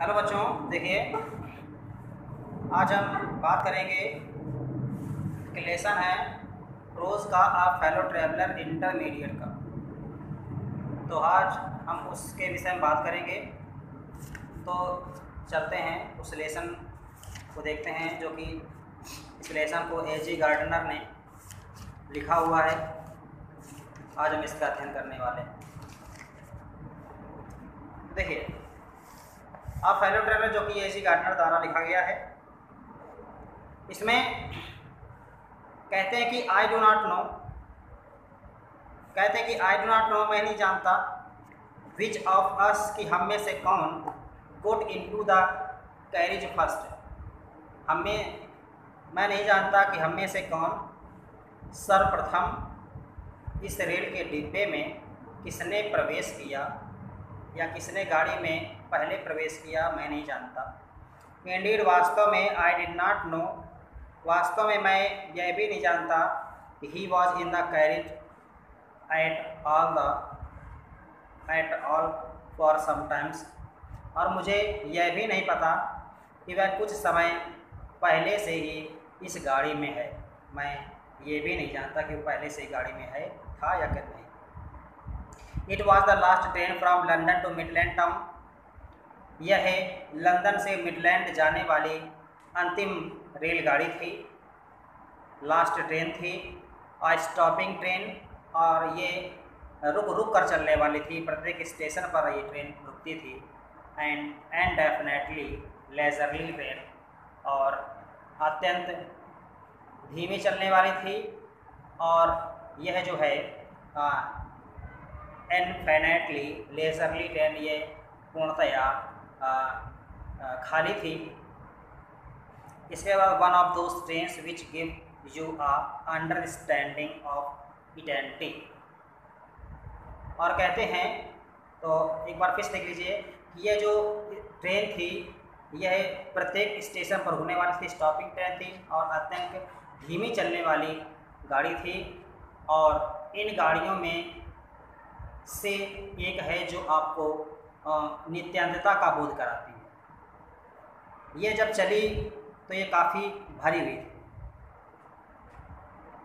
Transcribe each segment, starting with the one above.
Hello बच्चों, देखिए आज हम बात करेंगे कि लेसन है रोज़ का आप फेलो ट्रैवलर इंटरमीडिएट का। तो आज हम उसके विषय में बात करेंगे। तो चलते हैं उस लेसन को देखते हैं, जो कि इस लेसन को एजी गार्डनर ने लिखा हुआ है। आज हम इसका अध्ययन करने वाले हैं। देखिए आप फेलो ट्रैवलर जो कि एजी गार्डनर द्वारा लिखा गया है, इसमें कहते हैं कि आई डो नॉट नो, मैं नहीं जानता, विच ऑफ अस कि हम में से कौन गोट इनटू द कैरिज फर्स्ट, मैं नहीं जानता कि हम में से कौन सर्वप्रथम इस रेल के डिब्बे में किसने प्रवेश किया या किसने गाड़ी में पहले प्रवेश किया, मैं नहीं जानता। इंडीड वास्तव में, आई डिड नॉट नो, वास्तव में मैं यह भी नहीं जानता, he was in the carriage at all for sometimes, और मुझे यह भी नहीं पता कि वह कुछ समय पहले से ही इस गाड़ी में है। मैं ये भी नहीं जानता कि वो पहले से ही गाड़ी में है, था या कि नहीं। It was the last train from London to Midland town, यह लंदन से मिडलैंड जाने वाली अंतिम रेलगाड़ी थी, लास्ट ट्रेन थी, और स्टॉपिंग ट्रेन, और ये रुक कर चलने वाली थी, प्रत्येक स्टेशन पर ये ट्रेन रुकती थी। एंड डेफिनेटली लेजरली ट्रेन, और अत्यंत धीमी चलने वाली थी, और यह जो है इनफिनिटली लेजरली ट्रेन, ये पूर्णतया खाली थी। इसके बाद one of those trains which give you a understanding of identity, और कहते हैं, तो एक बार फिर देख लीजिए कि यह जो ट्रेन थी यह प्रत्येक स्टेशन पर रुकने वाली थी, स्टॉपिंग ट्रेन थी, और अत्यंत धीमी चलने वाली गाड़ी थी। और इन गाड़ियों में से एक है जो आपको नित्यांतता का बोध कराती है। ये जब चली तो ये काफ़ी भरी हुई थी,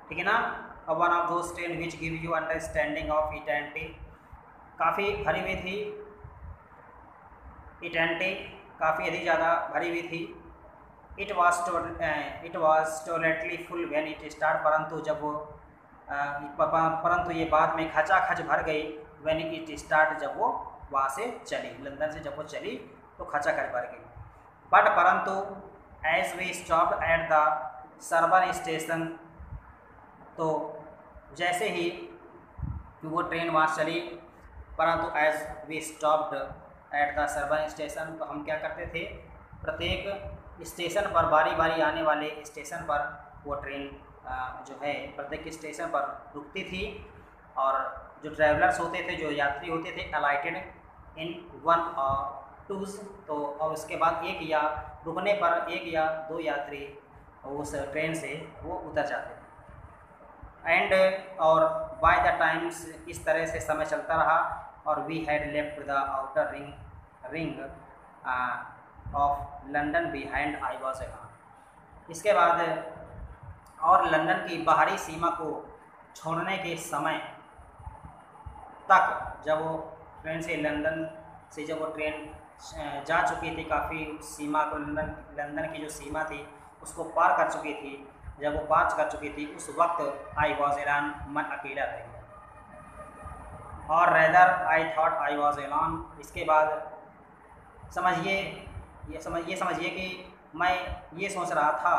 ठीक है ना। One of those train which give you understanding of identity, काफ़ी भरी हुई थी, इटेंटिटी काफ़ी अधिक ज़्यादा भरी हुई थी। It was totally full when it start, परंतु जब वो परंतु ये बाद में खचाखच भर गई व्हेन इट स्टार्ट, जब वो वहाँ से चली, लंदन से जब वो चली तो खचाखच भर गई। बट परंतु as we stopped at the suburban station, तो जैसे ही वो ट्रेन वहाँ चली, परंतु as we stopped at the suburban station, तो हम क्या करते थे, प्रत्येक स्टेशन पर बारी बारी आने वाले स्टेशन पर वो ट्रेन जो है प्रत्येक स्टेशन पर रुकती थी, और जो ट्रैवलर्स होते थे, जो यात्री होते थे, अलाइटेड इन वन और टूज, तो और उसके बाद एक या रुकने पर एक या दो यात्री उस ट्रेन से वो उतर जाते थे। एंड और बाय द टाइम्स, इस तरह से समय चलता रहा, और we had left the outer ring of London behind I was alone, इसके बाद और लंदन की बाहरी सीमा को छोड़ने के समय तक, जब वो ट्रेन से लंदन से जब वो ट्रेन जा चुकी थी, काफ़ी सीमा को, लंदन की जो सीमा थी उसको पार कर चुकी थी, जब वो पार कर चुकी थी उस वक्त आई वॉज एलोन, मैं अकेला रह गया, और rather I thought I was alone, इसके बाद समझिए कि मैं ये सोच रहा था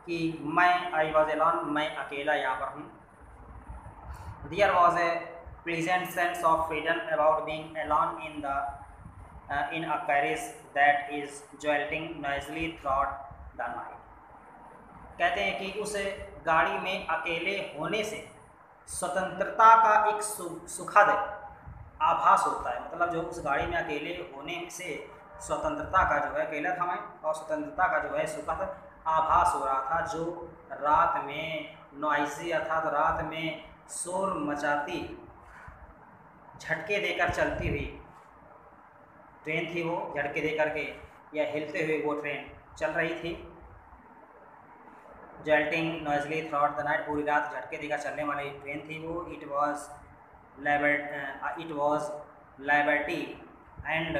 कि मैं आई वॉज एलोन, मैं अकेला यहाँ पर हूँ। There was a pleasant sense of freedom about being alone in a carriage that is jolting noisily throughout the night, कहते हैं कि उस गाड़ी में अकेले होने से स्वतंत्रता का एक सुखद आभास होता है। मतलब जो उस गाड़ी में अकेले होने से स्वतंत्रता का जो है, अकेला था मैं, और स्वतंत्रता का जो है सुखद आभास हो रहा था, जो रात में नॉइजी, अर्थात रात में शोर मचाती, झटके देकर चलती हुई ट्रेन थी, वो झटके दे करके या हिलते हुए वो ट्रेन चल रही थी। Jolting noisily throughout the night, पूरी रात झटके देकर चलने वाली ट्रेन थी वो। It was liberty and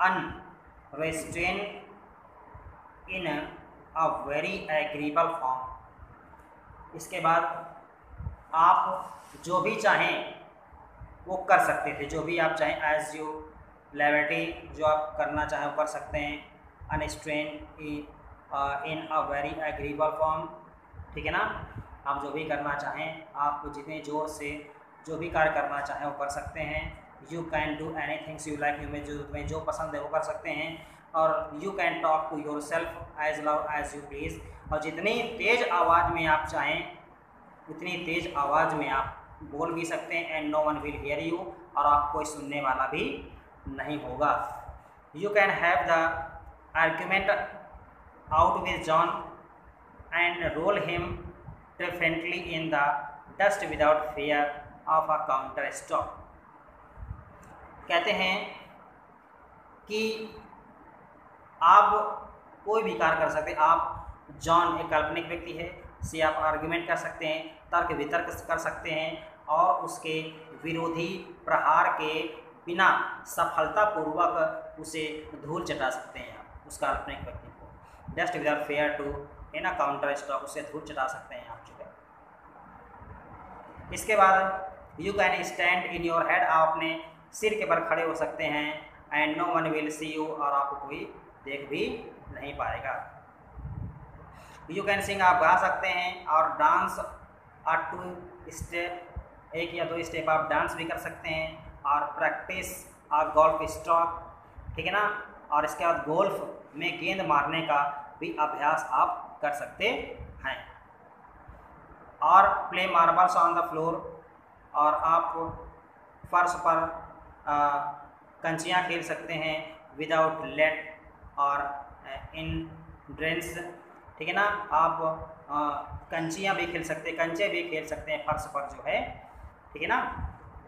unrestrained in a very agreeable form. इसके बाद आप जो भी चाहें वो कर सकते थे, जो भी आप चाहें एज यू लिबर्टी, जो आप करना चाहें वो कर सकते हैं। अनस्ट्रेन इन अ वेरी एग्रीबल फॉर्म, ठीक है ना। आप जो भी करना चाहें, आप जितने ज़ोर से जो भी कार्य करना चाहें वो कर सकते हैं। You can do any things you like, तुम्हें जो पसंद है वो कर सकते हैं। और you can talk to yourself as loud as you please, और जितनी तेज़ आवाज़ में आप चाहें उतनी तेज़ आवाज़ में आप बोल भी सकते हैं। And no one will hear you, और आप कोई सुनने वाला भी नहीं होगा। You can have the argument out with John and roll him differently in the dust without fear of a counter stop. कहते हैं कि आप कोई भी कार्य कर सकते हैं। आप जॉन एक काल्पनिक व्यक्ति है, से आप आर्ग्यूमेंट कर सकते हैं, तर्क वितर्क कर सकते हैं, और उसके विरोधी प्रहार के बिना सफलतापूर्वक उसे धूल चटा सकते हैं आप उस काल्पनिक व्यक्ति को। Dust without fear to in a counter stop, उससे धूल चटा सकते हैं आप जो है। इसके बाद you can stand in your head, आप अपने सिर के बल खड़े हो सकते हैं। And no one will see you, और आपको कोई देख भी नहीं पाएगा। यू कैन सिंग, आप गा सकते हैं। और डांस आ 2 स्टेप, 1 या 2 स्टेप आप डांस भी कर सकते हैं। और प्रैक्टिस आ गोल्फ स्ट्रोक, ठीक है ना। और इसके बाद गोल्फ में गेंद मारने का भी अभ्यास आप कर सकते हैं। और play marbles on the floor, और आप फर्श पर कंचियाँ खेल सकते हैं विदाउट लेट और इन ड्रेंस, ठीक है ना। आप कंचियाँ भी खेल सकते हैं, कंचे भी खेल सकते हैं फर्श पर जो है, ठीक है ना,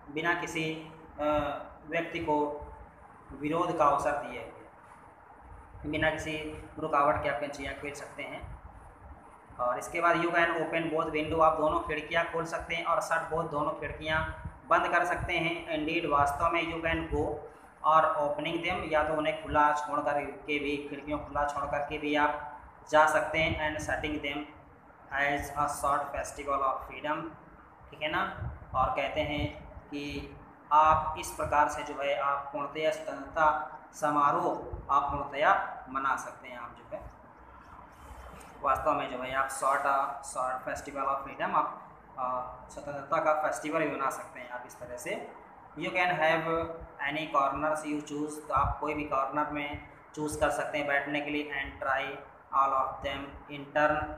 बिना किसी व्यक्ति को विरोध का अवसर दिए हुए, बिना किसी रुकावट के आप कंचियाँ खेल सकते हैं। और इसके बाद you can open both window, आप दोनों खिड़कियाँ खोल सकते हैं। और शट बोथ, दोनों खिड़कियाँ बंद कर सकते हैं। इंडीड, वास्तव में। यू कैन गो और ओपनिंग देम, या तो उन्हें खुला छोड़ कर के भी, खिड़कियों खुला छोड़ करके भी आप जा सकते हैं। And shutting them as a short festival of freedom, ठीक है ना। और कहते हैं कि आप इस प्रकार से जो है आप पूर्णतया स्वतंत्रता समारोह आप पूर्णतया मना सकते हैं। आप जो है वास्तव में जो है आप शॉर्ट फेस्टिवल ऑफ फ्रीडम, आप स्वतंत्रता का फेस्टिवल भी मना सकते हैं आप इस तरह से। You can have any corners you choose, तो आप कोई भी कॉर्नर में चूज़ कर सकते हैं बैठने के लिए। And try all of them in turn,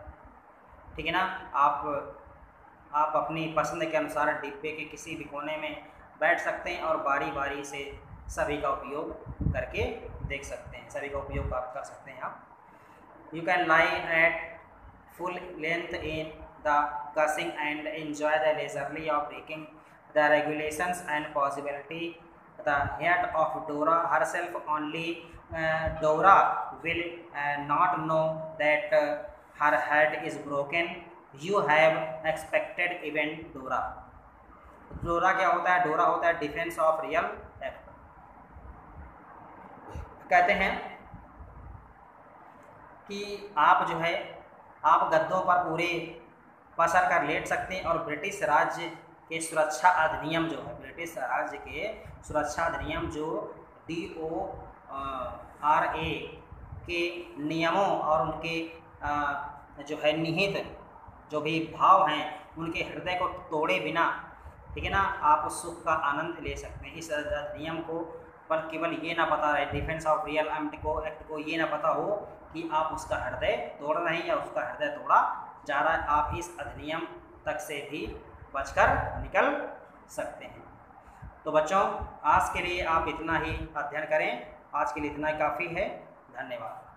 ठीक है ना। आप अपनी पसंद के अनुसार डिब्बे के किसी भी कोने में बैठ सकते हैं और बारी बारी से सभी का उपयोग करके देख सकते हैं, सभी का उपयोग आप कर सकते हैं आप। You can lie at full length in the cussing and enjoy the leisurely of breaking the regulations and possibility. The head of Dora herself, only Dora will not know that her head is broken. You have expected event Dora. Dora क्या होता है? Dora होता है defence of real act. कहते हैं कि आप जो है आप गद्दों पर पूरे पसर कर लेट सकते हैं। और ब्रिटिश राज्य के सुरक्षा अधिनियम जो है, ब्रिटिश राज्य के सुरक्षा अधिनियम जो DORA के नियमों और उनके जो है निहित जो भी भाव हैं उनके हृदय को तोड़े बिना, ठीक है ना, आप उस सुख का आनंद ले सकते हैं। इस अधिनियम को पर केवल ये ना पता रहे, डिफेंस ऑफ रियल एक्ट को ये ना पता हो कि आप उसका हृदय तोड़ रहे हैं या उसका हृदय तोड़ा जा रहा है, आप इस अधिनियम तक से भी बचकर निकल सकते हैं। तो बच्चों, आज के लिए आप इतना ही अध्ययन करें, आज के लिए इतना ही काफ़ी है। धन्यवाद।